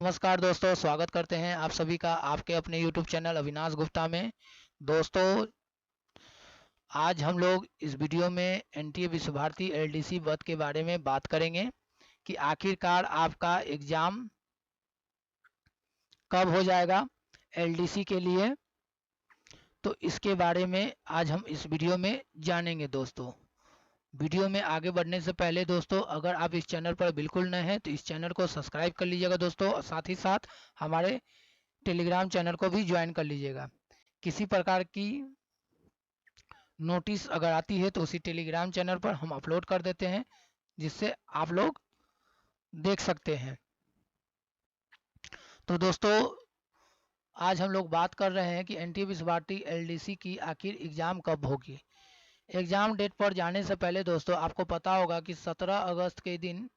नमस्कार दोस्तों, स्वागत करते हैं आप सभी का आपके अपने यूट्यूब चैनल अविनाश गुप्ता में। दोस्तों, आज हम लोग इस वीडियो में एनटीए विश्व भारती एलडीसी पद के बारे में बात करेंगे कि आखिरकार आपका एग्ज़ाम कब हो जाएगा एलडीसी के लिए। तो इसके बारे में आज हम इस वीडियो में जानेंगे। दोस्तों, वीडियो में आगे बढ़ने से पहले दोस्तों, अगर आप इस चैनल पर बिल्कुल नए हैं तो इस चैनल को सब्सक्राइब कर लीजिएगा दोस्तों, और साथ ही साथ हमारे टेलीग्राम चैनल को भी ज्वाइन कर लीजिएगा। किसी प्रकार की नोटिस अगर आती है तो उसी टेलीग्राम चैनल पर हम अपलोड कर देते हैं, जिससे आप लोग देख सकते हैं। तो दोस्तों, आज हम लोग बात कर रहे हैं कि एनटीए विश्व भारती एलडीसी की आखिर एग्ज़ाम कब होगी। एग्ज़ाम डेट पर जाने से पहले दोस्तों, आपको पता होगा कि 17 अगस्त के दिन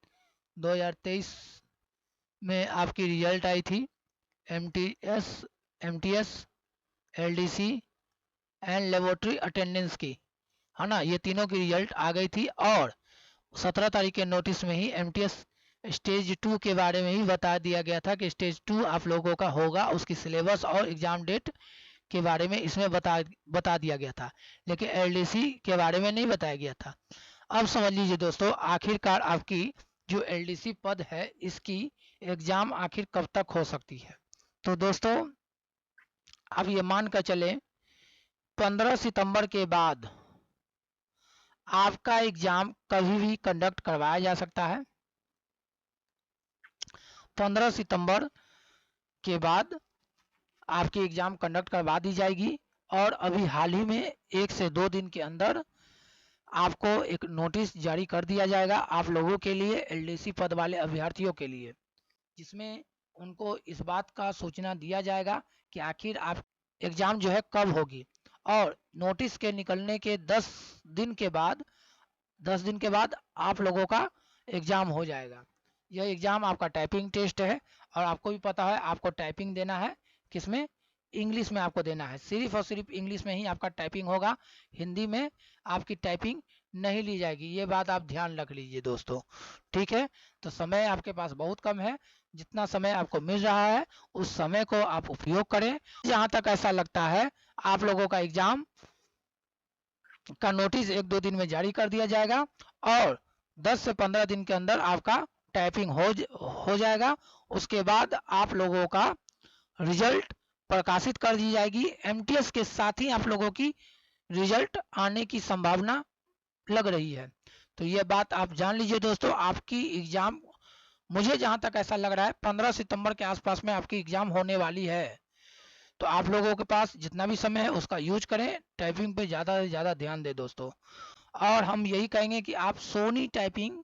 2023 में आपकी रिजल्ट आई थी MTS LDC and laboratory attendance की, है ना। ये तीनों की रिजल्ट आ गई थी और 17 तारीख के नोटिस में ही एमटीएस स्टेज 2 के बारे में ही बता दिया गया था कि स्टेज 2 आप लोगों का होगा। उसकी सिलेबस और एग्ज़ाम डेट के बारे में इसमें बता दिया गया था, लेकिन एलडीसी के बारे में नहीं बताया गया था। अब समझ लीजिए दोस्तों, आखिरकार आपकी जो एलडीसी पद है इसकी एग्ज़ाम आखिर कब तक हो सकती है। तो दोस्तों, अब ये मान कर चले 15 सितंबर के बाद आपका एग्ज़ाम कभी भी कंडक्ट करवाया जा सकता है। 15 सितंबर के बाद आपकी एग्ज़ाम कंडक्ट करवा दी जाएगी, और अभी हाल ही में 1 से 2 दिन के अंदर आपको एक नोटिस जारी कर दिया जाएगा आप लोगों के लिए, एलडीसी पद वाले अभ्यर्थियों के लिए, जिसमें उनको इस बात का सूचना दिया जाएगा कि आखिर आप एग्ज़ाम जो है कब होगी। और नोटिस के निकलने के 10 दिन के बाद आप लोगों का एग्ज़ाम हो जाएगा। यह एग्ज़ाम आपका टाइपिंग टेस्ट है, और आपको भी पता है आपको टाइपिंग देना है किसमें, इंग्लिश में आपको देना है। सिर्फ और सिर्फ इंग्लिश में ही आपका टाइपिंग होगा, हिंदी में आपकी टाइपिंग नहीं ली जाएगी। ये बात आप ध्यान रख लीजिए दोस्तों, ठीक है। तो समय आपके पास बहुत कम है, जितना समय आपको मिल रहा है उस समय को आप उपयोग करें। जहाँ तक ऐसा लगता है आप लोगों का एग्ज़ाम का नोटिस 1-2 दिन में जारी कर दिया जाएगा, और 10 से 15 दिन के अंदर आपका टाइपिंग हो जाएगा। उसके बाद आप लोगों का रिजल्ट प्रकाशित कर दी जाएगी। एमटीएस के साथ ही आप लोगों की रिजल्ट आने की संभावना लग रही है। तो ये बात आप जान लीजिए दोस्तों, आपकी एग्ज़ाम, मुझे जहाँ तक ऐसा लग रहा है 15 सितंबर के आसपास में आपकी एग्ज़ाम होने वाली है। तो आप लोगों के पास जितना भी समय है उसका यूज करें, टाइपिंग पे ज़्यादा से ज़्यादा ध्यान दें दोस्तों। और हम यही कहेंगे कि आप सोनी टाइपिंग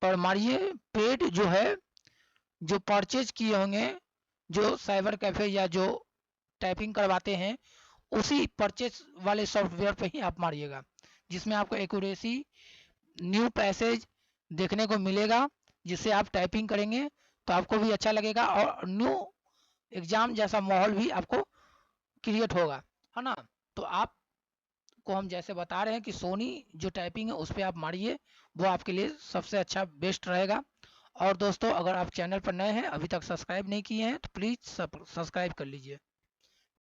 पर मारिए। पेड जो है, जो परचेज किए होंगे, जो साइबर कैफ़े या जो टाइपिंग करवाते हैं, उसी परचेज वाले सॉफ्टवेयर पे ही आप मारिएगा, जिसमें आपको एक्यूरेसी, न्यू पैसेज देखने को मिलेगा, जिससे आप टाइपिंग करेंगे तो आपको भी अच्छा लगेगा, और न्यू एग्ज़ाम जैसा माहौल भी आपको क्रिएट होगा, है ना। तो आपको हम जैसे बता रहे हैं कि सोनी जो टाइपिंग है उस पर आप मारिए, वो आपके लिए सबसे अच्छा बेस्ट रहेगा। और दोस्तों, अगर आप चैनल पर नए हैं, अभी तक सब्सक्राइब नहीं किए हैं, तो प्लीज़ सब्सक्राइब कर लीजिए।